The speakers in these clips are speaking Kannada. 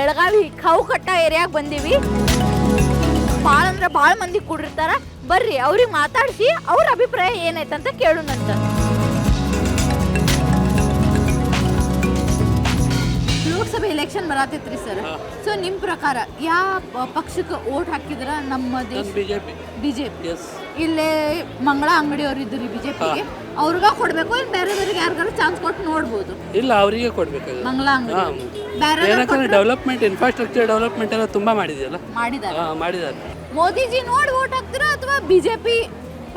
ಬೆಳಗಾವಿ ಕೌಕಟ್ಟ ಏರಿಯಾಗ ಬಂದೀವಿ. ಭಾಳ ಅಂದ್ರೆ ಭಾಳ ಮಂದಿ ಕೂಡಿರ್ತಾರ. ಬರ್ರಿ ಅವ್ರಿಗೆ ಮಾತಾಡಿಸಿ ಅವ್ರ ಅಭಿಪ್ರಾಯ ಏನೈತಂತ ಕೇಳೋಣಂತ. ಲೋಕಸಭೆ ಎಲೆಕ್ಷನ್ ಬರತೈತ್ರಿ ಸರ್. ಸೊ ನಿಮ್ಮ ಪ್ರಕಾರ ಯಾವ ಪಕ್ಷಕ್ಕೆ ಓಟ್ ಹಾಕಿದ್ರ ನಮ್ಮ ದೇಶ? ಬಿಜೆಪಿ. ಇಲ್ಲೇ ಮಂಗಳ ಅಂಗಡಿ ಅವ್ರು ಇದ್ರಿ ಬಿಜೆಪಿಗೆ, ಅವ್ರಿಗ ಕೊಡ್ಬೇಕು, ಇಲ್ಲಿ ಬೇರೆದವ್ರಿಗೆ ಯಾರಿಗಾರು ಚಾನ್ಸ್ ಕೊಟ್ಟು ನೋಡ್ಬೋದು? ಇಲ್ಲ, ಅವರಿಗೆ ಕೊಡ್ಬೇಕು. ಮಂಗಳ ಅಂಗಡಿ ಬೇರೆ ಡೆವಲಪ್ಮೆಂಟ್, ಇನ್ಫ್ರಾಸ್ಟ್ರಕ್ಚರ್ ಡೆವಲಪ್ಮೆಂಟ್ ಎಲ್ಲ ತುಂಬಾ ಮಾಡಿದ್ದಾರೆ. ಮೋದಿಜಿ ನೋಡಿ ಓಟ್ ಹಾಕ್ತೀರಾ ಅಥವಾ ಬಿಜೆಪಿ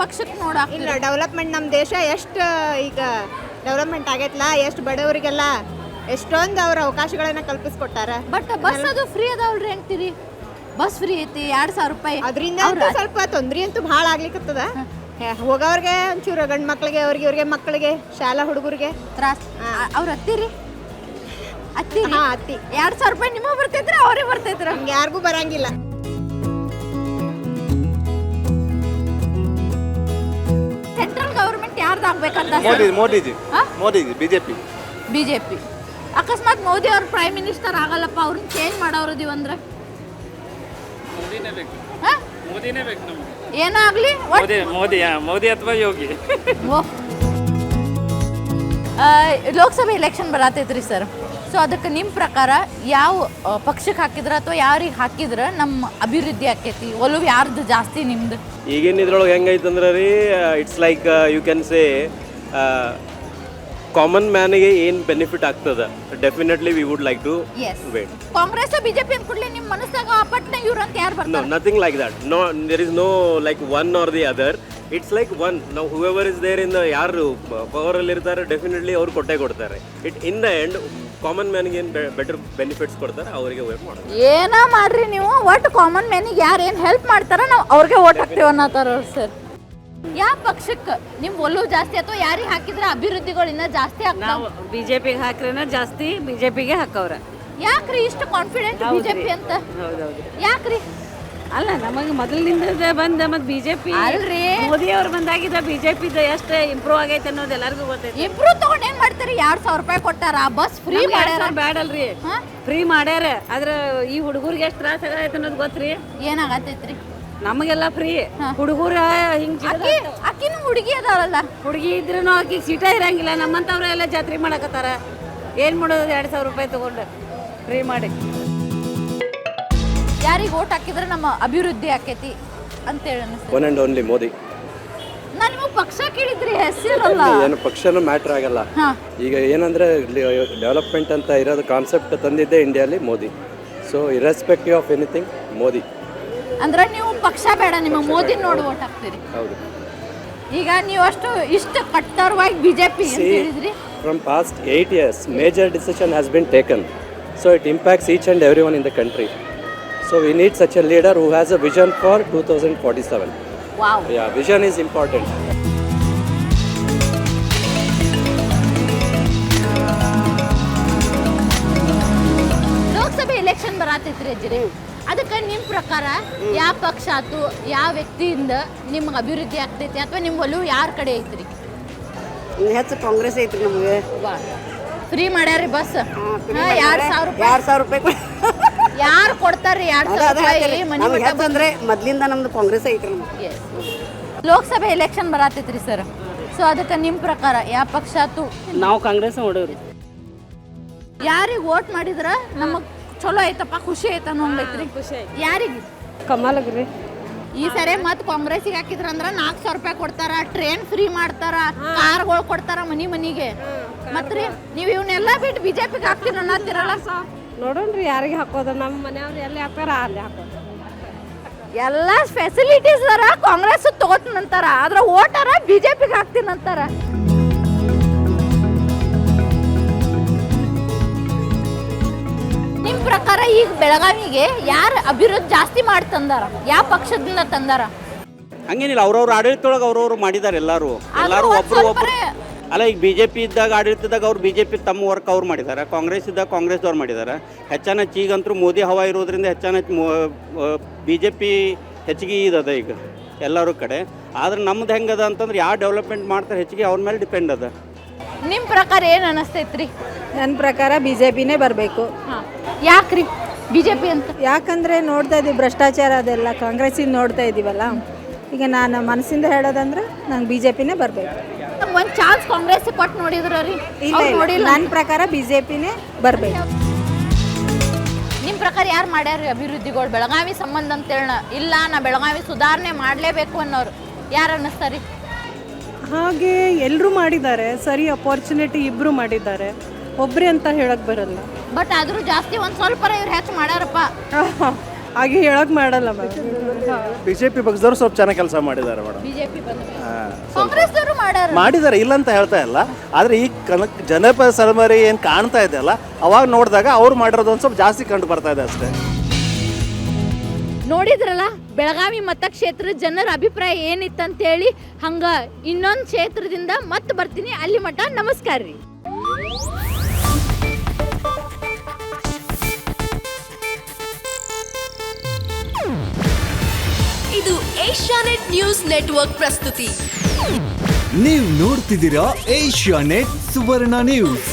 ಪಕ್ಷಕ್ಕೆ ನೋಡಿ ಹಾಕ್ತೀರಾ? ಇಲ್ಲ, ಡೆವಲಪ್ಮೆಂಟ್ ನಮ್ಮ ದೇಶ ಎಷ್ಟು ಈಗ ಡೆವಲಪ್ಮೆಂಟ್ ಆಗೈತಲ್ಲ, ಎಷ್ಟು ಬಡವರಿಗೆಲ್ಲ ಎಷ್ಟೊಂದು ಅವ್ರ ಅವಕಾಶಗಳನ್ನ ಕಲ್ಪಿಸ್ಕೊಟ್ಟಾರ. ಬಟ್ ಬಸ್ ಅದು ಫ್ರೀ ಅದಾವಲ್ರಿ, ಅಂತೀರಿ? ಬಸ್ ಫ್ರೀ ಐತಿ, 2,000 ರೂಪಾಯಿ. ಅದರಿಂದ ಸ್ವಲ್ಪ ತೊಂದ್ರೆ ಅಂತೂ ಭಾಳ ಆಗ್ಲಿಕ್ಕತ್ತದ. ಹೋಗೋರ್ಗೆ ಒಂಚೂರು ಗಂಡು ಮಕ್ಳಿಗೆ, ಇವ್ರಿಗೆ ಮಕ್ಕಳಿಗೆ, ಶಾಲಾ ಹುಡುಗರಿಗೆ ತ್ರಾಸ. ಅವ್ರ ಅತ್ತಿ 2,000 ರೂಪಾಯಿ ನಿಮಗೆ ಬರ್ತೈತ್ರ, ಅವ್ರಿಗೆ ಬರ್ತೈತ್ರ? ನಮ್ಗೆ ಯಾರಿಗೂ ಬರಂಗಿಲ್ಲ. ಸೆಂಟ್ರಲ್ ಗವರ್ಮೆಂಟ್ ಯಾರ್ದು ಆಗ್ಬೇಕಂತ? ಮೋದಿಜಿ ಬಿಜೆಪಿ. ಅಕಸ್ಮಾತ್ ಮೋದಿ ಅವ್ರ ಪ್ರೈಮ್ ಮಿನಿಸ್ಟರ್ ಆಗಲ್ಲಪ್ಪ, ಅವ್ರನ್ನ ಚೇಂಜ್ ಮಾಡೋರದಿವಂದ್ರೆ ಏನಾಗ್ಲಿ? ಮೋದಿ ಅಥವಾ ಯೋಗಿ. ಲೋಕಸಭೆ ಎಲೆಕ್ಷನ್ ಬರತೈತ್ರಿ ಸರ್. ಸೊ ಅದಕ್ಕೆ ನಿಮ್ಮ ಪ್ರಕಾರ ಯಾವ ಪಕ್ಷಕ್ಕೆ ಹಾಕಿದ್ರ ಅಥವಾ ಯಾರಿಗೆ ಹಾಕಿದ್ರ ನಮ್ಮ ಅಭಿವೃದ್ಧಿ ಆಕೈತಿ? ಒಲವು ಯಾರ್ದು ಜಾಸ್ತಿ ನಿಮ್ದು? ಈಗಿನ ಇದ್ರೊಳಗೆ ಹೆಂಗೈತಂದ್ರೆ ರೀ, it's like you can say common ಮ್ಯಾನ್ಗೆ ಏನು ಬೆನಿಫಿಟ್ ಆಗ್ತದೆ. Definitely we would like to wait. Congress BJP ಅಂದ್ಕೂಡ್ಲೆ ನಿಮ್ಮ ಮನಸ್ಸಾಗ ಪಟ್ನ ಇವ್ರು ಅಂತ ಯಾರು ಬರ್ತಾರೆ? Nothing like that. No, there is no like one or the other. It's like one. ನಾವು ಹೂಎವರ್ ಇಸ್ ದೇರ್ ಇನ್ ಯಾರು ಪವರಲ್ಲಿ ಇರ್ತಾರೆ ಡೆಫಿನೆಟ್ಲಿ ಅವ್ರು ಕೊಡ್ತಾರೆ. ಇನ್ ದ ಎಂಡ್ ಕಾಮನ್ ಮ್ಯಾನ್ಗೆ ಏನು ಬೆಟರ್ ಬೆನಿಫಿಟ್ಸ್ ಕೊಡ್ತಾರೆ ಅವರಿಗೆ ವೇಟ್ ಮಾಡೋದು. ಏನ ಮಾಡ್ರಿ ನೀವು, ಒಟ್ಟು ಕಾಮನ್ ಮ್ಯಾನಿಗೆ ಯಾರು ಏನು ಹೆಲ್ಪ್ ಮಾಡ್ತಾರ ನಾವು ಅವ್ರಿಗೆ ಓಟ್ ಹಾಕ್ತೇವೆ ಅನ್ನತ್ತಾರ ಸರ್. ಯಾವ ಪಕ್ಷಕ್ಕೆ ನಿಮ್ ಒಲವು ಜಾಸ್ತಿ ಅಥವಾ ಯಾರಿಗೆ ಹಾಕಿದ್ರೆ ಅಭಿವೃದ್ಧಿಗಳು ಇನ್ನ ಜಾಸ್ತಿ ಆಗ್ತಾವ? ಬಿಜೆಪಿಗೆ ಹಾಕ್ರೇನ ಜಾಸ್ತಿ, ಬಿಜೆಪಿಗೆ ಹಾಕವ್ರ. ಯಾಕ್ರಿ ಇಷ್ಟು ಕಾನ್ಫಿಡೆಂಟ್ ಬಿಜೆಪಿ ಅಂತ? ಯಾಕ್ರಿ? ಅಲ್ಲ, ನಮಗೆ ಮೊದಲಿನಿಂದ ಬಂದ ಮತ್ತೆ ಬಿಜೆಪಿ ಅಲ್ರಿ, ಮೋದಿ ಅವ್ರು ಬಂದಾಗಿದ್ದ ಬಿಜೆಪಿ ಎಷ್ಟು ಇಂಪ್ರೂವ್ ಆಗೈತೆ ಅನ್ನೋದು ಎಲ್ಲರಿಗೂ ಗೊತ್ತೈತಿ. ಇಂಪ್ರೂವ್ ತಗೊಂಡ್ ಏನ್ ಮಾಡ್ತಾರೆ? 2,000 ರೂಪಾಯಿ ಕೊಟ್ಟಾರ, ಬಸ್ ಫ್ರೀ ಮಾಡ್ಯಾರ. ಬ್ಯಾಡಲ್ರಿ, ಫ್ರೀ ಮಾಡ್ಯಾರ. ಆದ್ರ ಈ ಹುಡುಗರಿಗೆ ಎಷ್ಟು ತ್ರಾಸ ಆಗೈತೆ ಅನ್ನೋದು ಗೊತ್ತ್ರಿ? ಏನಾಗತೈತ್ರಿ? ನಮಗೆಲ್ಲ ಫ್ರೀ, ಹುಡುಗರ ಹಿಂಗ್ ಅಕ್ಕಿನೂ ಹುಡುಗಿ ಅದಾವಲ್ಲ. ಹುಡುಗಿ ಇದ್ರೂ ಆಕಿ ಸೀಟ ಇರಂಗಿಲ್ಲ. ನಮ್ಮಂತವ್ರೆಲ್ಲ ಜಾತ್ರೆ ಮಾಡಕತ್ತಾರ. ಏನ್ ಮಾಡೋದು? 2,000 ರೂಪಾಯಿ ತಗೊಂಡು ಫ್ರೀ ಮಾಡಿ. ಯಾರಿಗೆ ಓಟ್ ಹಾಕಿದ್ರೆ ನಮ್ಮ ಅಭಿವೃದ್ಧಿ ಆಕೈತಿ ಅಂತೇಳಿ ಅನಿಸ್ತದೆ? One and only Modi. ನಾನು ನಿಮಗೆ ಪಕ್ಷ ಕೇಳಿದ್ರಿ, ಹೆಸರಲ್ಲ. ಏನು ಪಕ್ಷನೂ ಮ್ಯಾಟ್ರ್ ಆಗಲ್ಲ. ಈಗ ಏನಂದ್ರೆ ಡೆವಲಪ್ಮೆಂಟ್ ಅಂತ ಇರೋದು ಕಾನ್ಸೆಪ್ಟ್ ತಂದಿದ್ದೆ ಇಂಡಿಯಾಲಿ Modi. So irrespective of anything Modi. ಅಂದ್ರೆ ನೀವು ಪಕ್ಷ ಬೇಡ, ನಿಮ್ಮ ಮೋದಿ ನೋಡಿ ಓಟ್ ಹಾಕ್ತೀರಿ? ಹೌದು. ಈಗ ನೀವು ಇಷ್ಟು ಕಟ್ಟರವಾಗಿ ಬಿಜೆಪಿ ಅಂತ ಹೇಳಿದ್ರಿ. From past 8 years, major decision has been taken. So it impacts each and everyone in the country. So we need such a leader who has a vision for 2047. Wow. Yeah, vision is important. Lok Sabha election ಬರತೈತ್ರಿ ಅಜ್ಜಿ. ಅದಕ್ಕೆ ನಿಮ್ಮ ಪ್ರಕಾರ ಯಾವ ಪಕ್ಷ ಆಯ್ತು, ಯಾವ ವ್ಯಕ್ತಿಯಿಂದ ನಿಮ್ಗೆ ಅಭಿವೃದ್ಧಿ ಆಗ್ತೈತಿ ಅಥವಾ ನಿಮ್ಮ ಒಲವು ಯಾರ ಕಡೆ ಐತ್ರಿ? ಹೆಚ್ಚು ಕಾಂಗ್ರೆಸ್ ಐತ್ರಿ ನಮಗೆ. Free ಮಾಡ್ಯಾರಿ bus. 2,000 ರೂಪಾಯಿ ಯಾರು ಕೊಡ್ತಾರ್ರಿ? 2,000 ರೂಪಾಯಿ ಮನೆ ಅಂದ್ರೆ ಮೊದ್ಲಿಂದ ನಮ್ದು ಕಾಂಗ್ರೆಸ್ ಐತ್ರಿ. ಲೋಕಸಭೆ ಎಲೆಕ್ಷನ್ ಬರತೈತ್ರಿ ಸರ್. ಸೊ ಅದಕ್ಕೆ ನಿಮ್ಮ ಪ್ರಕಾರ ಯಾವ ಪಕ್ಷ ಆಯ್ತು? ನಾವು ಕಾಂಗ್ರೆಸ್ ನೋಡೋರಿ. ಯಾರಿಗೆ ವೋಟ್ ಮಾಡಿದ್ರ ನಮಗ್ ಚಲೋ ಐತಪ್ಪ, ಖುಷಿ ಐತ ಅನ್ನೋಂಗೈತ್ರಿ? ಯಾರಿಗೆ? ಕಮಲಗ್ರಿ. ಈ ಸರಿ ಮತ್ತೆ ಕಾಂಗ್ರೆಸ್ಗೆ ಹಾಕಿದ್ರ ಅಂದ್ರ 4,000 ರೂಪಾಯಿ ಕೊಡ್ತಾರ, ಟ್ರೈನ್ ಫ್ರೀ ಮಾಡ್ತಾರ, ಕಾರ್ಗಳು ಕೊಡ್ತಾರ ಮನಿಗೆ. ಮತ್ರಿ ನೀವು ಇವನ್ನೆಲ್ಲ ಬಿಟ್ಟು ಬಿಜೆಪಿಗೆ ಹಾಕ್ತೀರ ಅನ್ನತ್ತೀರಲ್ಲ? ನೋಡೋಣ್ರಿ ಯಾರಿಗೆ ಹಾಕೋದು. ನಮ್ಮ ಮನೆಯವ್ರು ಎಲ್ಲಿ ಹಾಕ್ತಾರ ಅಲ್ಲಿ ಹಾಕೋದು. ಎಲ್ಲ ಫೆಸಿಲಿಟೀಸ್ ಅರ ಕಾಂಗ್ರೆಸ್ ತಗೋತೀನಂತಾರ, ಆದ್ರ ಓಟರ ಬಿಜೆಪಿಗೆ ಹಾಕ್ತೀನಂತಾರ. ನಿಮ್ ಪ್ರಕಾರ ಈಗ ಬೆಳಗಾವಿಗೆ ಯಾರು ಅಭಿವೃದ್ಧಿ ಜಾಸ್ತಿ ಮಾಡಿ ತಂದಾರ? ಯಾವ ಪಕ್ಷದಿಂದ ತಂದಾರ? ಹಂಗೇನಿಲ್ಲ, ಅವ್ರವ್ರ ಆಡಳಿತದೊಳಗೆ ಅವ್ರವ್ರು ಮಾಡಿದ್ದಾರೆ. ಎಲ್ಲರೂ ಒಬ್ರು ಅಲ್ಲ. ಈಗ ಬಿಜೆಪಿ ಇದ್ದಾಗ ಆಡಳಿತದಾಗ ಅವ್ರು ಬಿಜೆಪಿ ತಮ್ಮ ವರ್ಕ್ ಅವ್ರು ಮಾಡಿದ್ದಾರೆ, ಕಾಂಗ್ರೆಸ್ ಇದ್ದಾಗ ಕಾಂಗ್ರೆಸ್ದವ್ರು ಮಾಡಿದ್ದಾರೆ. ಹೆಚ್ಚಾನ ಈಗಂತೂ ಮೋದಿ ಹವಾ ಇರೋದ್ರಿಂದ ಹೆಚ್ಚಾನ ಬಿಜೆಪಿ ಹೆಚ್ಚಿಗೆ ಇದದ ಈಗ ಎಲ್ಲರೂ ಕಡೆ. ಆದ್ರೆ ನಮ್ದು ಹೆಂಗದ ಅಂತಂದ್ರೆ ಯಾವ ಡೆವಲಪ್ಮೆಂಟ್ ಮಾಡ್ತಾರೆ ಹೆಚ್ಚಿಗೆ ಅವ್ರ ಮೇಲೆ ಡಿಪೆಂಡ್ ಅದ. ನಿಮ್ಮ ಪ್ರಕಾರ ಏನು ಅನಿಸ್ತೈತ್ರಿ? ನನ್ನ ಪ್ರಕಾರ ಬಿಜೆಪಿನೇ ಬರಬೇಕು. ಯಾಕ್ರಿ? BJP ಅಂತ? ಯಾಕಂದರೆ ನೋಡ್ತಾ ಇದ್ದೀವಿ ಭ್ರಷ್ಟಾಚಾರ ಅದೆಲ್ಲ ಕಾಂಗ್ರೆಸ್ಸಿಂದ ನೋಡ್ತಾ ಇದ್ದೀವಲ್ಲ. ಈಗ ನಾನು ಮನಸ್ಸಿಂದ ಹೇಳೋದಂದ್ರೆ ನಂಗೆ BJPನೇ ಬರಬೇಕು. ಒಂದು ಚಾನ್ಸ್ ಕಾಂಗ್ರೆಸ್ ಕೊಟ್ಟು ನೋಡಿದ್ರ ರೀ? ನೋಡಿಲ್ಲ, ನನ್ನ ಪ್ರಕಾರ BJPನೇ ಬರಬೇಕು. ನಿಮ್ಮ ಪ್ರಕಾರ ಯಾರು ಮಾಡ್ಯಾರ ಅಭಿವೃದ್ಧಿಗಳು ಬೆಳಗಾವಿ ಸಂಬಂಧ ಅಂತೇಳ? ಇಲ್ಲ ನಾ ಬೆಳಗಾವಿ ಸುಧಾರಣೆ ಮಾಡಲೇಬೇಕು ಅನ್ನೋರು ಯಾರು ಅನ್ನಿಸ್ತಾರಿ? ಹಾಗೆ ಎಲ್ಲರೂ ಮಾಡಿದ್ದಾರೆ, ಸರಿ ಅಪಾರ್ಚುನಿಟಿ ಇಬ್ಬರು ಮಾಡಿದ್ದಾರೆ, ಒಬ್ಬರೇ ಅಂತ ಹೇಳಕ್ ಬರಲ್ಲ. ಬಟ್ ಆದರೂ ಜಾಸ್ತಿ ಒಂದು ಸ್ವಲ್ಪ ಇವ್ರು ಹೆಚ್ಚು ಮಾಡ್ಯಾರಪ್ಪ. ಹಾಗೆ ಹೇಳಕ್ ಮಾಡಲ್ಲ ಮೇಡಮ್. BJP ಪಕ್ಷದವ್ರು ಸ್ವಲ್ಪ ಚೆನ್ನಾಗಿ ಕೆಲಸ ಮಾಡಿದ್ದಾರೆ ಮೇಡಮ್. BJP ಕಾಂಗ್ರೆಸ್ದವರು ಮಾಡ್ಯಾರ, ಮಾಡಿದ್ದಾರೆ ಇಲ್ಲ ಅಂತ ಹೇಳ್ತಾ ಇಲ್ಲ. ಆದರೆ ಈ ಜನಪದ ಸರಮಾರಿ ಏನು ಕಾಣ್ತಾ ಇದೆ ಅಲ್ಲ, ಅವಾಗ ನೋಡಿದಾಗ ಅವ್ರು ಮಾಡಿರೋದು ಒಂದು ಸ್ವಲ್ಪ ಜಾಸ್ತಿ ಕಂಡು ಬರ್ತಾ ಇದೆ ಅಷ್ಟೇ. ನೋಡಿದ್ರಲ್ಲ ಬೆಳಗಾವಿ ಮತಕ್ಷೇತ್ರದ ಜನರ ಅಭಿಪ್ರಾಯ ಏನಿತ್ತಂತೇಳಿ. ಹಂಗ ಇನ್ನೊಂದು ಕ್ಷೇತ್ರದಿಂದ ಮತ್ತೆ ಬರ್ತೀನಿ. ಅಲ್ಲಿ ಮಟ್ಟ ನಮಸ್ಕಾರ ರೀ. ಇದು ಏಷ್ಯಾನೆಟ್ ನ್ಯೂಸ್ ನೆಟ್ವರ್ಕ್ ಪ್ರಸ್ತುತಿ. ನೀವು ನೋಡ್ತಿದ್ದೀರಾ ಏಷ್ಯಾನೆಟ್ ಸುವರ್ಣ ನ್ಯೂಸ್.